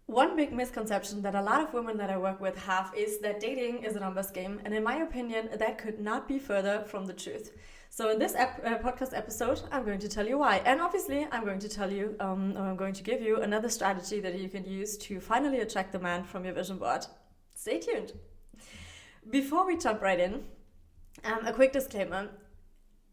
One big misconception that a lot of women that I work with have is that dating is a numbers game, and in my opinion, that could not be further from the truth. So in this podcast episode, I'm going to tell you why, and obviously, I'm going to tell you, or I'm going to give you another strategy that you can use to finally attract the man from your vision board. Stay tuned. Before we jump right in, a quick disclaimer.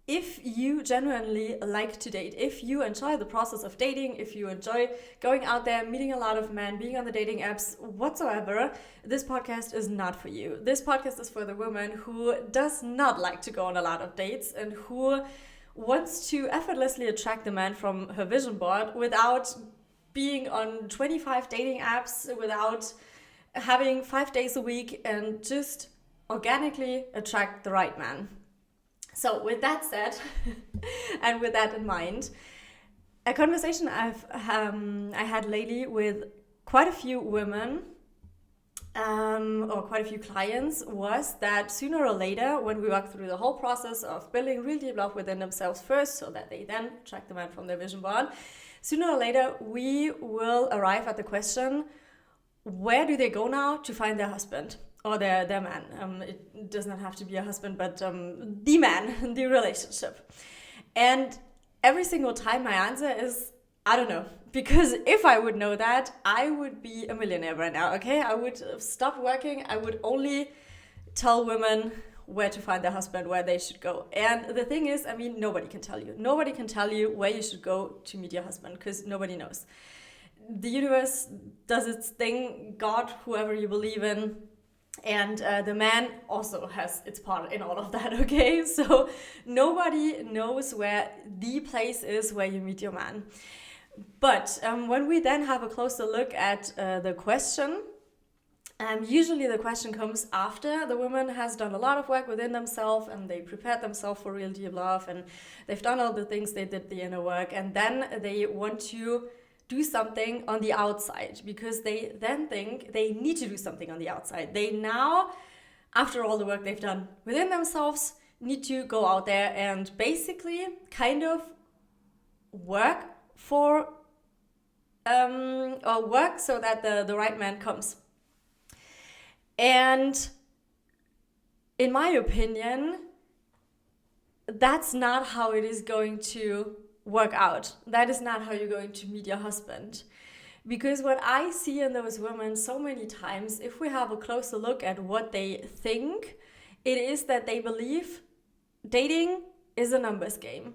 If you genuinely like to date, if you enjoy the process of dating, if you enjoy going out there, meeting a lot of men, being on the dating apps, whatsoever, this podcast is not for you. This podcast is for the woman who does not like to go on a lot of dates and who wants to effortlessly attract the man from her vision board without being on 25 dating apps, without having 5 days a week, and just organically attract the right man. So with that said, and with that in mind, a conversation I had lately with quite a few women or quite a few clients was that sooner or later, when we walk through the whole process of building real deep love within themselves first, so that they then attract the man from their vision board, sooner or later we will arrive at the question, where do they go now to find their husband? Or their man. It does not have to be a husband, but the man, the relationship. And every single time my answer is, I don't know. Because if I would know that, I would be a millionaire right now, okay? I would stop working. I would only tell women where to find their husband, where they should go. And the thing is, nobody can tell you. Nobody can tell you where you should go to meet your husband, because nobody knows. The universe does its thing, God, whoever you believe in, and the man also has its part in all of that, okay? So nobody knows where the place is where you meet your man. But when we then have a closer look at the question, usually the question comes after the woman has done a lot of work within themselves and they prepared themselves for real deep love and they've done all the things, they did the inner work, and then they want to do something on the outside because they then think they need to do something on the outside. They now, after all the work they've done within themselves, need to go out there and basically kind of work for, or work so that the right man comes. And in my opinion, that's not how it is going to work out. That is not how you're going to meet your husband. Because what I see in those women so many times, if we have a closer look at what they think, it is that they believe dating is a numbers game.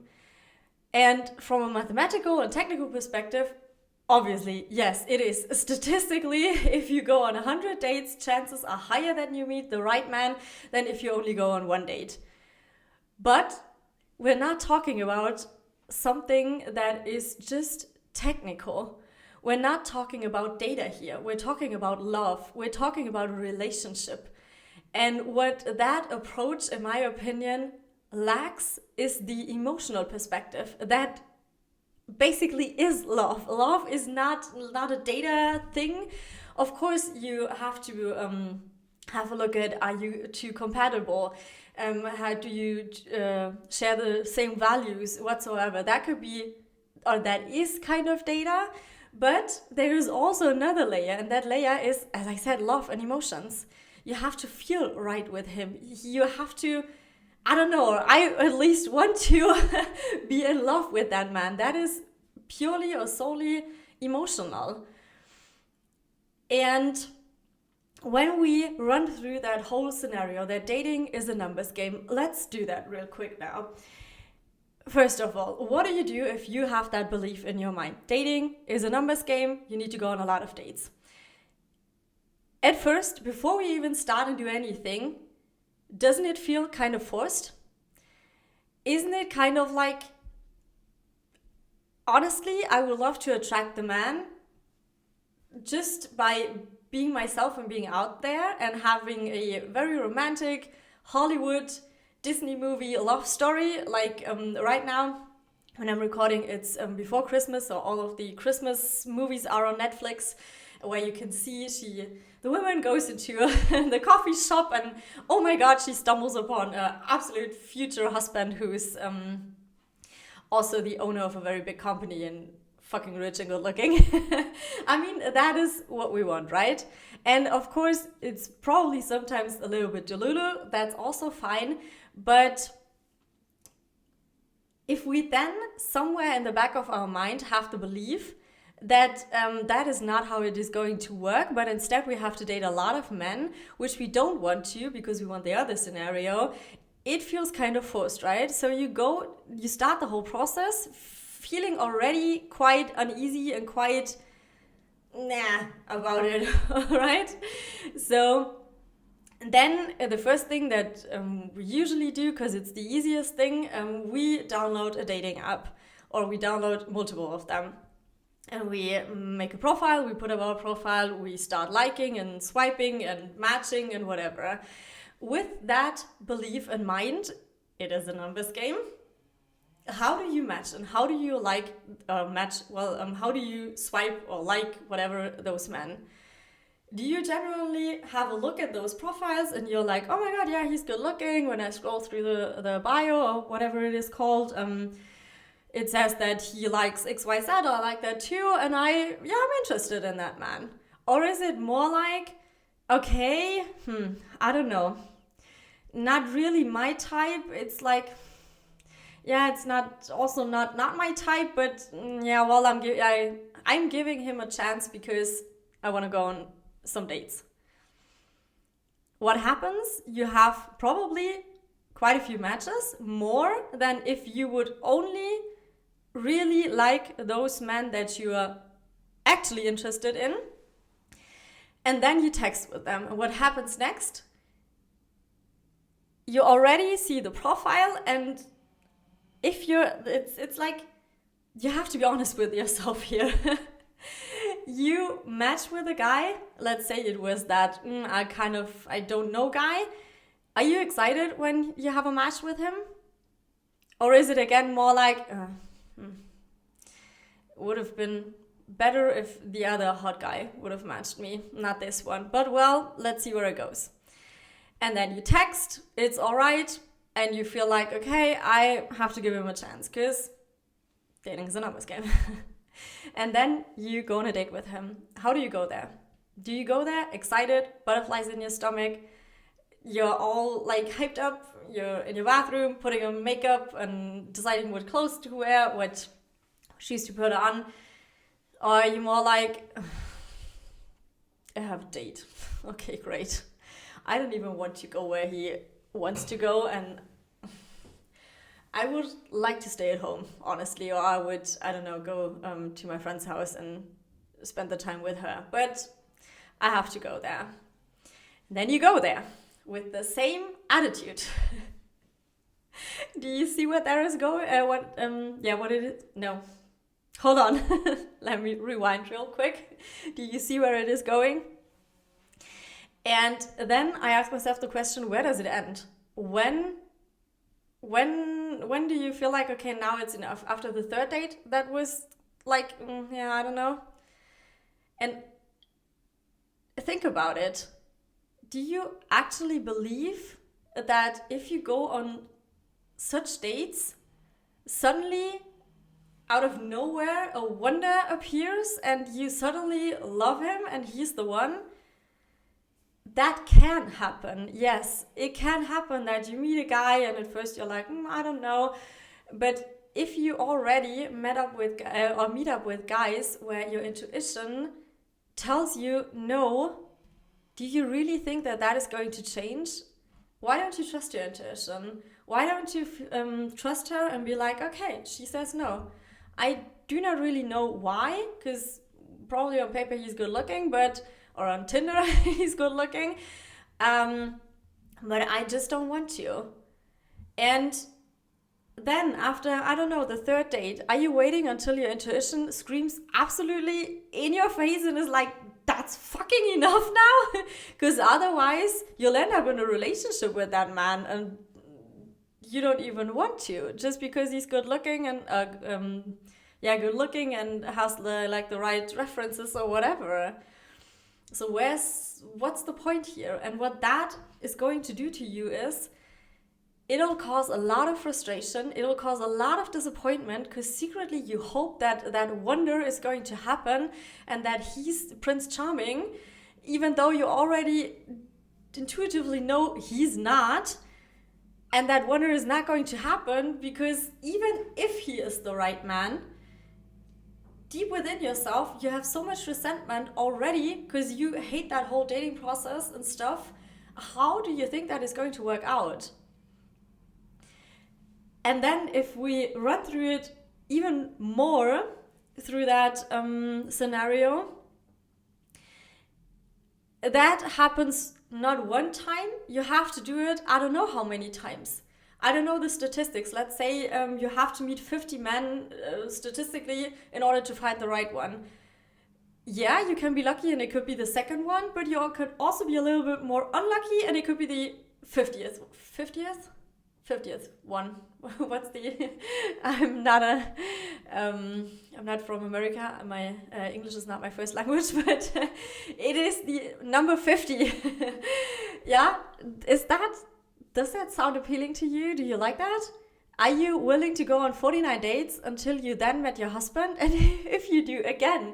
And from a mathematical and technical perspective, obviously, yes, it is. Statistically, if you go on 100 dates, chances are higher that you meet the right man than if you only go on one date. But we're not talking about something that is just technical. We're not talking about data here. We're talking about love. We're talking about a relationship. And what that approach, in my opinion, lacks is the emotional perspective. That basically is love. Love is not a data thing. Of course, you have to have a look at, are you two compatible? How do you share the same values whatsoever? That could be, or that is kind of data, but there is also another layer, and that layer is, as I said, love and emotions. You have to feel right with him. You have to, I don't know, I at least want to be in love with that man. That is purely or solely emotional. And when we run through that whole scenario that dating is a numbers game, let's do that real quick now. First of all, what do you do if you have that belief in your mind? Dating is a numbers game, you need to go on a lot of dates. At first, before we even start and do anything, doesn't it feel kind of forced? Isn't it kind of like, honestly, I would love to attract the man just by being myself and being out there and having a very romantic Hollywood Disney movie love story. Like right now, when I'm recording, it's before Christmas, so all of the Christmas movies are on Netflix, where you can see the woman goes into the coffee shop and oh my god, she stumbles upon an absolute future husband who's also the owner of a very big company and fucking rich and good looking. I mean, that is what we want, right? And of course, it's probably sometimes a little bit delulu. That's also fine. But if we then somewhere in the back of our mind have to believe that that is not how it is going to work, but instead we have to date a lot of men, which we don't want to because we want the other scenario, it feels kind of forced, right? So you start the whole process feeling already quite uneasy and quite about it, right? So then the first thing that we usually do, because it's the easiest thing, we download a dating app, or we download multiple of them. And we make a profile, we put up our profile, we start liking and swiping and matching and whatever. With that belief in mind, it is a numbers game. How do you match and how do you how do you swipe or like whatever those men? Do you generally have a look at those profiles and you're like, oh my god, yeah, he's good looking. When I scroll through the bio or whatever it is called, it says that he likes XYZ, or I like that too, and I'm interested in that man. Or is it more like, okay, I don't know, not really my type. It's like, it's not my type, but I'm giving him a chance because I want to go on some dates. What happens? You have probably quite a few matches, more than if you would only really like those men that you are actually interested in, and then you text with them. And what happens next? You already see the profile, and if it's like, you have to be honest with yourself here. You match with a guy, let's say it was that I don't know guy. Are you excited when you have a match with him? Or is it again more like, would have been better if the other hot guy would have matched me, not this one. But well, let's see where it goes. And then you text, it's all right, and you feel like, okay, I have to give him a chance because dating is a numbers game. And then you go on a date with him. How do you go there? Do you go there excited, butterflies in your stomach? You're all like hyped up, you're in your bathroom putting on makeup and deciding what clothes to wear, what shoes to put on? Or are you more like, I have a date. Okay, great. I don't even want to go where he wants to go, and I would like to stay at home, honestly, or I would, go to my friend's house and spend the time with her. But I have to go there. And then you go there with the same attitude. Do you see where there is going? What it is? No. Hold on. Let me rewind real quick. Do you see where it is going? And then I ask myself the question, where does it end? When do you feel like, okay, now it's enough? After the third date, that was like, I don't know. And think about it. Do you actually believe that if you go on such dates, suddenly out of nowhere a wonder appears and you suddenly love him and he's the one? That can happen. Yes, it can happen that you meet a guy and at first you're like, I don't know. But if you already meet up with guys where your intuition tells you no, do you really think that is going to change? Why don't you trust your intuition? Why don't you trust her and be like, okay, she says no. I do not really know why, because probably on paper he's good looking, or on Tinder he's good looking, but I just don't want to. And then after, the third date, are you waiting until your intuition screams absolutely in your face and is like, that's fucking enough now? Because otherwise you'll end up in a relationship with that man and you don't even want to, just because he's good looking and good looking and has the right references or whatever. So what's the point here? And what that is going to do to you is, it'll cause a lot of frustration. It'll cause a lot of disappointment because secretly you hope that that wonder is going to happen and that he's Prince Charming, even though you already intuitively know he's not. And that wonder is not going to happen because even if he is the right man, deep within yourself, you have so much resentment already because you hate that whole dating process and stuff. How do you think that is going to work out? And then if we run through it even more through that scenario, that happens not one time. You have to do it, I don't know how many times. I don't know the statistics. Let's say you have to meet 50 men statistically in order to find the right one. Yeah, you can be lucky and it could be the second one, but you could also be a little bit more unlucky and it could be the 50th one. What's the I'm not from America. My English is not my first language, but it is the number 50. Yeah, does that sound appealing to you? Do you like that? Are you willing to go on 49 dates until you then met your husband? And if you do, again,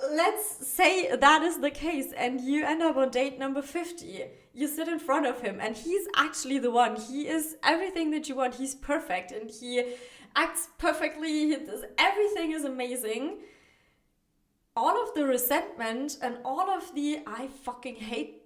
let's say that is the case and you end up on date number 50. You sit in front of him and he's actually the one. He is everything that you want. He's perfect and he acts perfectly. Everything is amazing. All of the resentment and all of the I fucking hate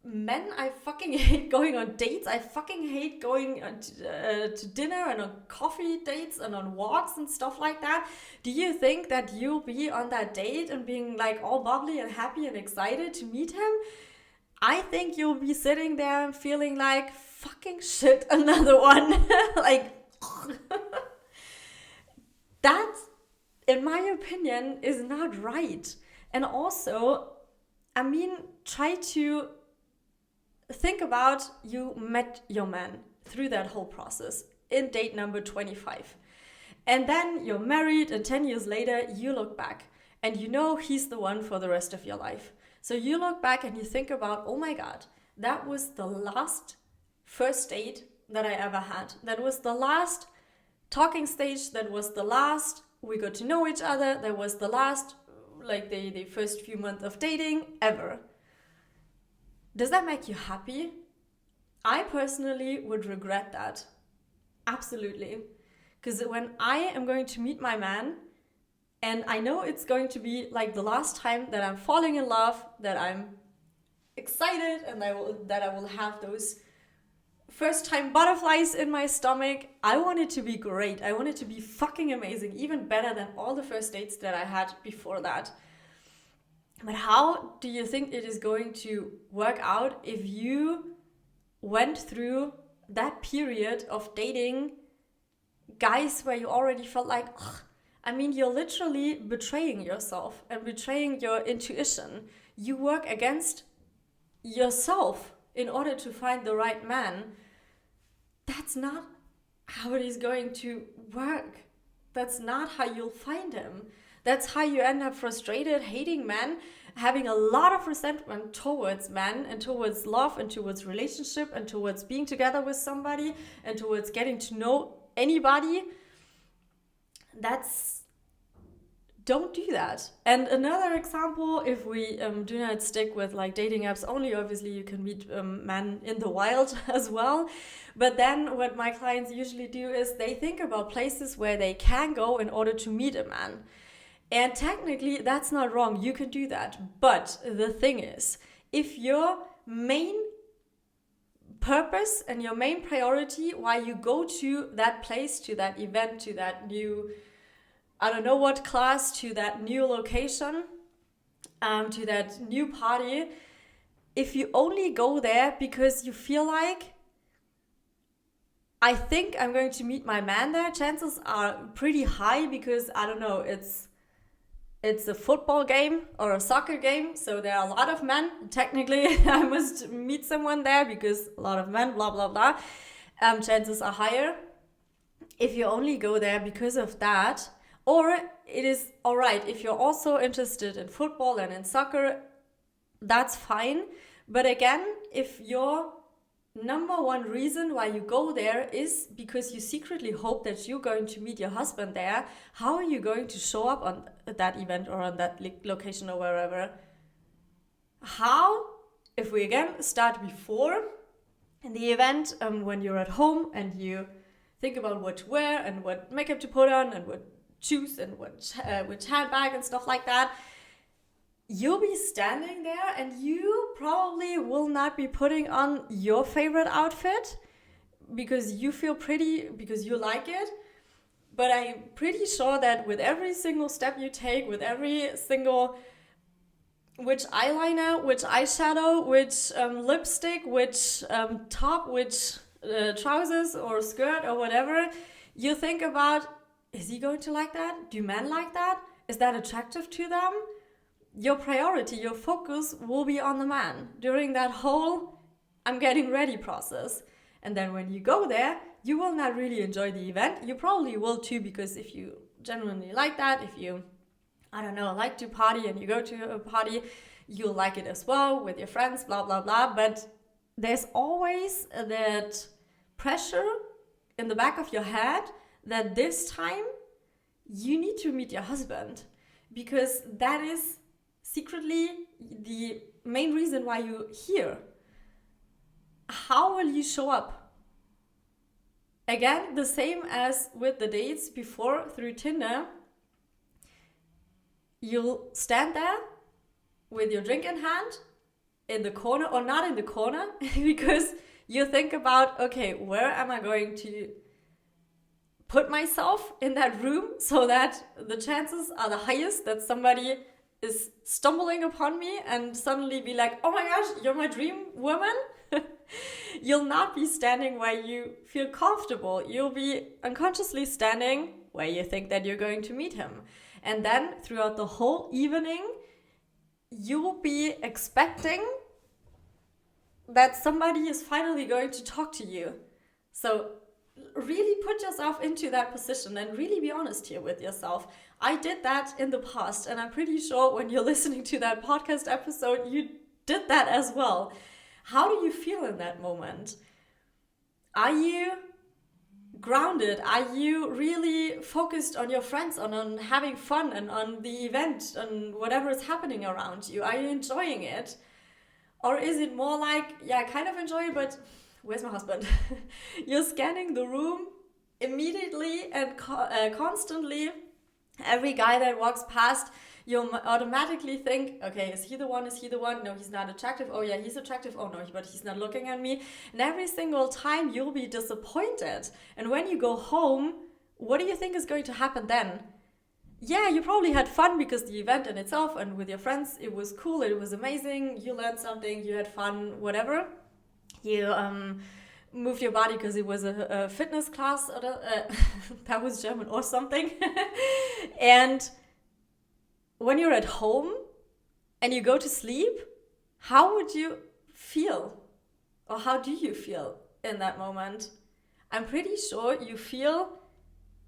men, I fucking hate going on dates, I fucking hate going to dinner and on coffee dates and on walks and stuff like that. Do you think that you'll be on that date and being like all bubbly and happy and excited to meet him? I think you'll be sitting there and feeling like fucking shit, another one. Like that, in my opinion, is not right. And also, I mean, try to think about you met your man through that whole process in date number 25. And then you're married and 10 years later you look back and you know he's the one for the rest of your life. So you look back and you think about, oh my God, that was the last first date that I ever had. That was the last talking stage. That was the last we got to know each other. That was the last, like the first few months of dating ever. Does that make you happy? I personally would regret that. Absolutely. Because when I am going to meet my man, and I know it's going to be like the last time that I'm falling in love, that I'm excited, and that I will have those first time butterflies in my stomach. I want it to be great. I want it to be fucking amazing, even better than all the first dates that I had before that. But how do you think it is going to work out if you went through that period of dating guys where you already felt like, ugh, I mean, you're literally betraying yourself and betraying your intuition. You work against yourself in order to find the right man. That's not how it is going to work. That's not how you'll find him. That's how you end up frustrated, hating men, having a lot of resentment towards men and towards love and towards relationship and towards being together with somebody and towards getting to know anybody. Don't do that. And another example, if we do not stick with like dating apps only, obviously you can meet men in the wild as well. But then what my clients usually do is they think about places where they can go in order to meet a man. And technically that's not wrong. You can do that. But the thing is, if your main purpose and your main priority why you go to that place, to that event, to that new, I don't know what class, to that new location, to that new party, if you only go there because you feel like, I think I'm going to meet my man there, chances are pretty high because, I don't know, it's a football game or a soccer game, so there are a lot of men. Technically, I must meet someone there because a lot of men, blah, blah, blah. Chances are higher. If you only go there because of that, or it is all right, if you're also interested in football and in soccer, that's fine. But again, if your number one reason why you go there is because you secretly hope that you're going to meet your husband there. How are you going to show up on that event or on that location or wherever? How, if we again start before in the event, when you're at home and you think about what to wear and what makeup to put on and what shoes and which handbag and stuff like that, you'll be standing there and you probably will not be putting on your favorite outfit because you feel pretty, because you like it. But I'm pretty sure that with every single step you take, with every single which eyeliner, which eyeshadow, which lipstick, which top, which trousers or skirt or whatever, you think about, is he going to like that? Do men like that? Is that attractive to them? Your priority, your focus will be on the man during that whole I'm getting ready process. And then when you go there, you will not really enjoy the event. You probably will too, because if you genuinely like that, if you, I don't know, like to party and you go to a party, you'll like it as well with your friends, blah, blah, blah. But there's always that pressure in the back of your head that this time you need to meet your husband, because that is secretly the main reason why you're here. How will you show up? Again, the same as with the dates before through Tinder. You'll stand there with your drink in hand in the corner, or not in the corner, because you think about, okay, where am I going to put myself in that room so that the chances are the highest that somebody is stumbling upon me and suddenly be like, oh my gosh, you're my dream woman. You'll not be standing where you feel comfortable. You'll be unconsciously standing where you think that you're going to meet him. And then throughout the whole evening, you will be expecting that somebody is finally going to talk to you. So really put yourself into that position and really be honest here with yourself. I did that in the past, and I'm pretty sure when you're listening to that podcast episode, you did that as well. How do you feel in that moment? Are you grounded? Are you really focused on your friends, on having fun and on the event and whatever is happening around you? Are you enjoying it? Or is it more like, yeah, I kind of enjoy it, but where's my husband? You're scanning the room immediately and constantly. Every guy that walks past, you automatically think, okay, is he the one? Is he the one? No, he's not attractive. Oh yeah, he's attractive. Oh no, but he's not looking at me. And every single time you'll be disappointed. And when you go home, what do you think is going to happen then? Yeah, you probably had fun because the event in itself and with your friends, it was cool, it was amazing. You learned something, you had fun, whatever. You moved your body because it was a fitness class, or that was German or something. And when you're at home and you go to sleep, how would you feel? Or how do you feel in that moment? I'm pretty sure you feel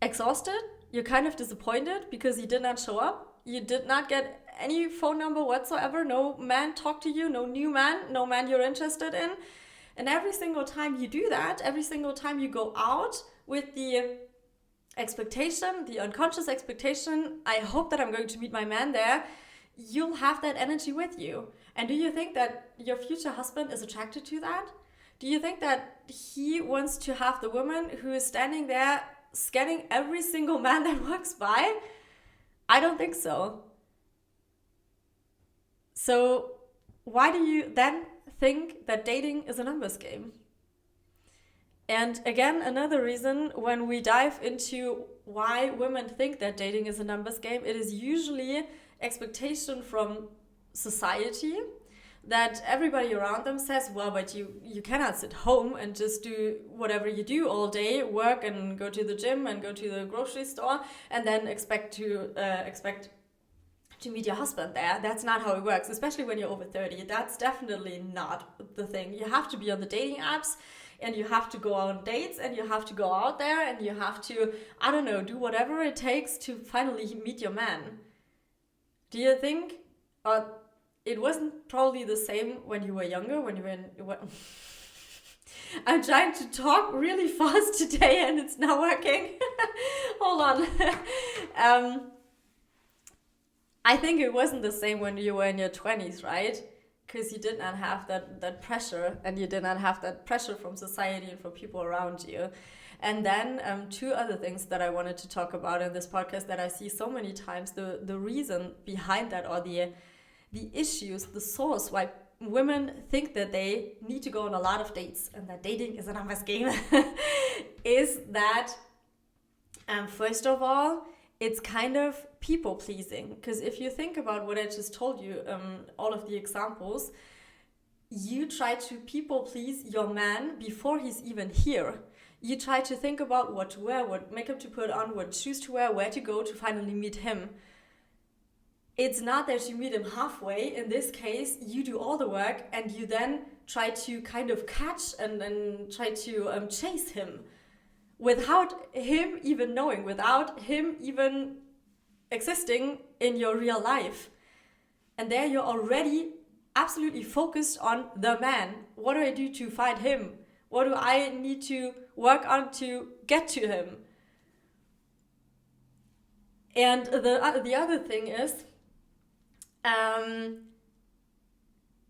exhausted. You're kind of disappointed because you did not show up. You did not get any phone number whatsoever. No man talked to you, no new man, no man you're interested in. And every single time you do that, every single time you go out with the expectation, the unconscious expectation, I hope that I'm going to meet my man there, you'll have that energy with you. And do you think that your future husband is attracted to that? Do you think that he wants to have the woman who is standing there scanning every single man that walks by? I don't think so. So why do you then think that dating is a numbers game? And again, another reason when we dive into why women think that dating is a numbers game, it is usually expectation from society that everybody around them says, well, but you cannot sit home and just do whatever you do all day, work and go to the gym and go to the grocery store and then expect to meet your husband there. That's not how it works, especially when you're over 30. That's definitely not the thing. You have to be on the dating apps and you have to go on dates and you have to go out there and you have to, I don't know, do whatever it takes to finally meet your man. Do you think it wasn't probably the same when you were younger, when you were in, I'm trying to talk really fast today and it's not working. Hold on. I think it wasn't the same when you were in your 20s, right? Because you did not have that pressure, and you did not have that pressure from society and from people around you. And then two other things that I wanted to talk about in this podcast that I see so many times, the reason behind that, or the issues, the source why women think that they need to go on a lot of dates and that dating is a numbers game, is that first of all, it's kind of people pleasing. Because if you think about what I just told you, all of the examples, you try to people please your man before he's even here. You try to think about what to wear, what makeup to put on, what shoes to wear, where to go to finally meet him. It's not that you meet him halfway. In this case, you do all the work and you then try to kind of catch and try to chase him without him even knowing, without him even existing in your real life. And there you're already absolutely focused on the man. What do I do to find him? What do I need to work on to get to him? And the other thing is,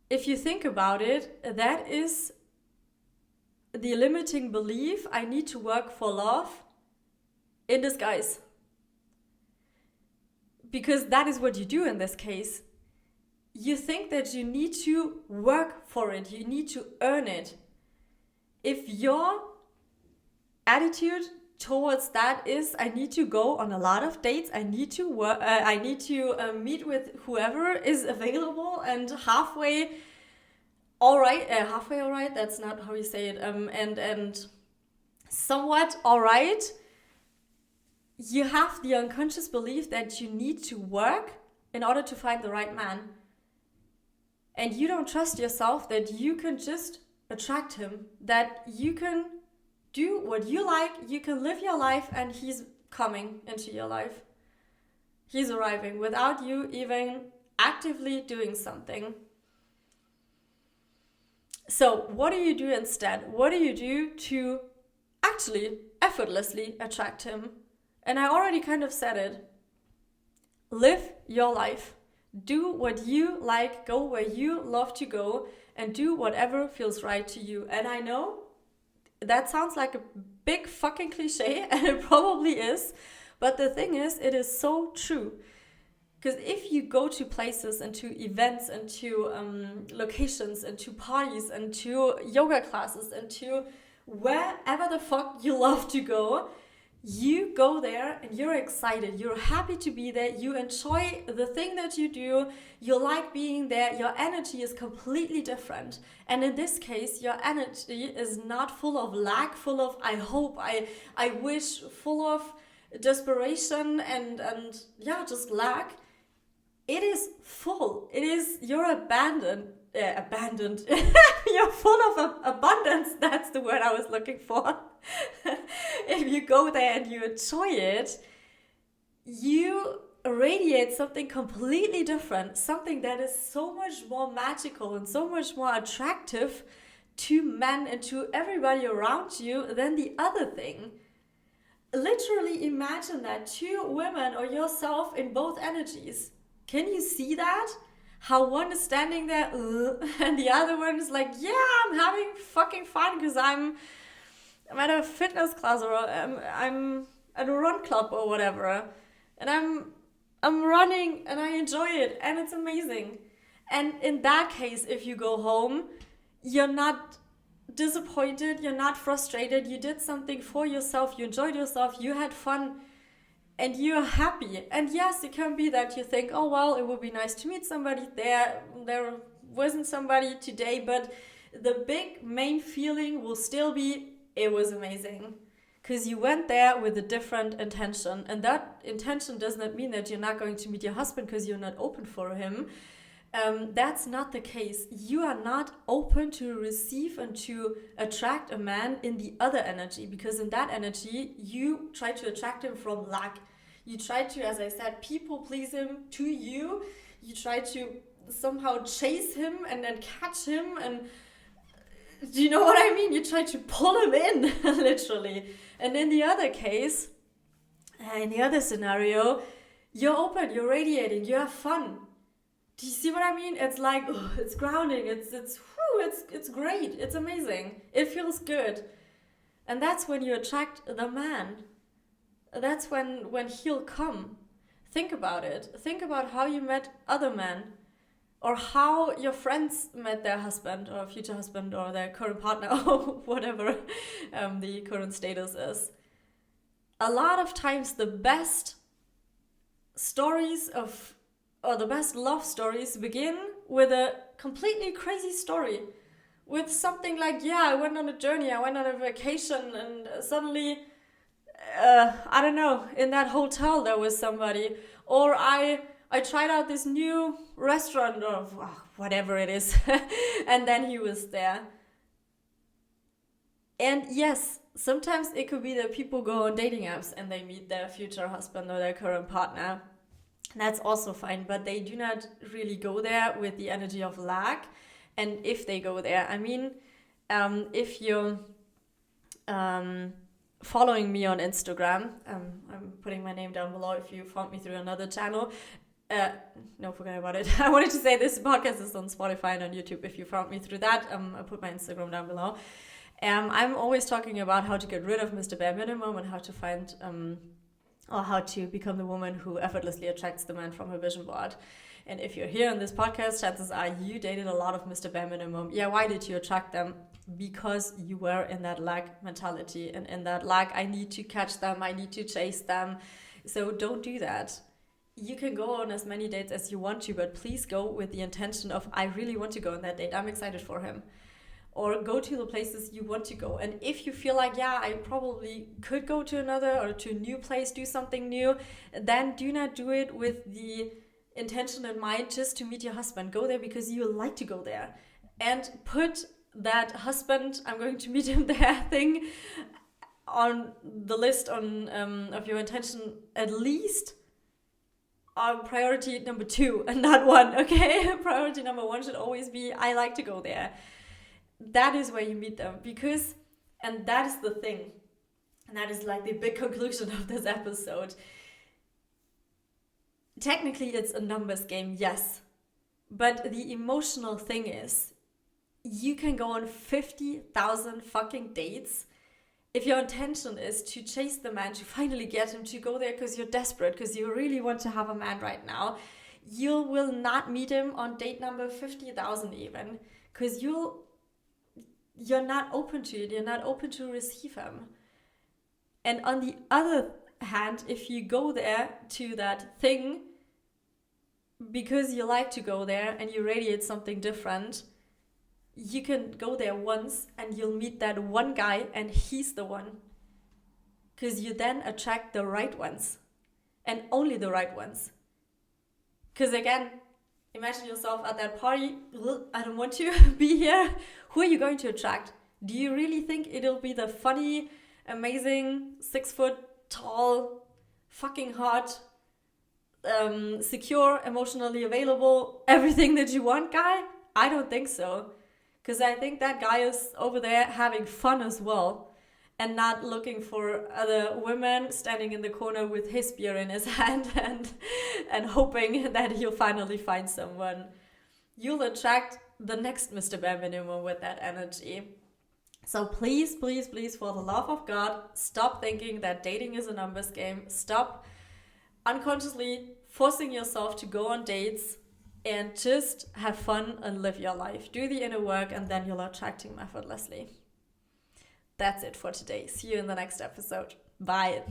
if you think about it, that is the limiting belief, I need to work for love, in disguise. Because that is what you do in this case. You think that you need to work for it, you need to earn it. If your attitude towards that is, I need to go on a lot of dates, I need to work, I need to meet with whoever is available, and halfway all right, that's not how you say it, and somewhat all right, you have the unconscious belief that you need to work in order to find the right man. And you don't trust yourself that you can just attract him, that you can do what you like, you can live your life, and he's coming into your life. He's arriving without you even actively doing something. So what do you do instead? What do you do to actually effortlessly attract him? And I already kind of said it. Live your life. Do what you like, go where you love to go, and do whatever feels right to you. And I know that sounds like a big fucking cliche, and it probably is, but the thing is, it is so true. Because if you go to places and to events and to locations and to parties and to yoga classes and to wherever the fuck you love to go, you go there and you're excited, you're happy to be there, you enjoy the thing that you do, you like being there, your energy is completely different. And in this case, your energy is not full of lack, full of I hope, I wish, full of desperation and yeah, just lack. It is full. It is, you're abandoned. You're full of abundance. That's the word I was looking for. If you go there and you enjoy it, you radiate something completely different, something that is so much more magical and so much more attractive to men and to everybody around you than the other thing. Literally imagine that, two women or yourself in both energies. Can you see that? How one is standing there and the other one is like, yeah, I'm having fucking fun because I'm at a fitness class or I'm at a run club or whatever. And I'm running and I enjoy it and it's amazing. And in that case, if you go home, you're not disappointed, you're not frustrated, you did something for yourself, you enjoyed yourself, you had fun. And you're happy. And yes, it can be that you think, oh, well, it would be nice to meet somebody there. There wasn't somebody today, but the big main feeling will still be, it was amazing. Because you went there with a different intention. And that intention does not mean that you're not going to meet your husband because you're not open for him. That's not the case. You are not open to receive and to attract a man in the other energy, because in that energy, you try to attract him from lack. You try to, as I said, people please him to you. You try to somehow chase him and then catch him and do you know what I mean? You try to pull him in, literally. And in the other case, in the other scenario, you're open, you're radiating, you have fun. Do you see what I mean? It's like, it's grounding, it's great, it's amazing. It feels good. And that's when you attract the man. That's when he'll come. Think about it. Think about how you met other men, or how your friends met their husband or future husband or their current partner or whatever the current status is. A lot of times the best stories the best love stories begin with a completely crazy story. With something like, I went on a journey, I went on a vacation, and suddenly, I don't know, in that hotel there was somebody. Or I tried out this new restaurant or whatever it is, and then he was there. And yes, sometimes it could be that people go on dating apps and they meet their future husband or their current partner. That's also fine, but they do not really go there with the energy of lack. And if they go there, I mean, if you're following me on Instagram, I'm putting my name down below if you found me through another channel. No, forget about it. I wanted to say this podcast is on Spotify and on YouTube. If you found me through that, I put my Instagram down below. I'm always talking about how to get rid of Mr. Bare Minimum and how to find or how to become the woman who effortlessly attracts the man from her vision board. And if you're here on this podcast, chances are you dated a lot of Mr. Bare Minimum. Yeah, why did you attract them? Because you were in that lack mentality, and in that lack, I need to catch them, I need to chase them. So don't do that. You can go on as many dates as you want to, but please go with the intention of, I really want to go on that date, I'm excited for him. Or go to the places you want to go. And if you feel like, I probably could go to another or to a new place, do something new, then do not do it with the intention in mind just to meet your husband. Go there because you like to go there. And put that husband, I'm going to meet him there thing on the list of your intention, at least on priority number 2 and not 1, okay? Priority number 1 should always be, I like to go there. That is where you meet them, because, and that is the thing, and that is like the big conclusion of this episode. Technically, it's a numbers game, yes, but the emotional thing is, you can go on 50,000 fucking dates. If your intention is to chase the man, to finally get him, to go there because you're desperate, because you really want to have a man right now, you will not meet him on date number 50,000 even, because you're not open to it, you're not open to receive him. And on the other hand, if you go there to that thing because you like to go there and you radiate something different, you can go there once and you'll meet that one guy and he's the one. Because you then attract the right ones, and only the right ones. Because again, imagine yourself at that party, I don't want to be here. Who are you going to attract? Do you really think it'll be the funny, amazing, 6 foot tall, fucking hot, secure, emotionally available, everything that you want guy? I don't think so. Because I think that guy is over there having fun as well, and not looking for other women, standing in the corner with his beer in his hand and hoping that he'll finally find someone. You'll attract the next Mr. Bare Minimum with that energy. So please, please, please, for the love of God, stop thinking that dating is a numbers game. Stop unconsciously forcing yourself to go on dates, and just have fun and live your life. Do the inner work, and then you'll attract him effortlessly. That's it for today. See you in the next episode. Bye.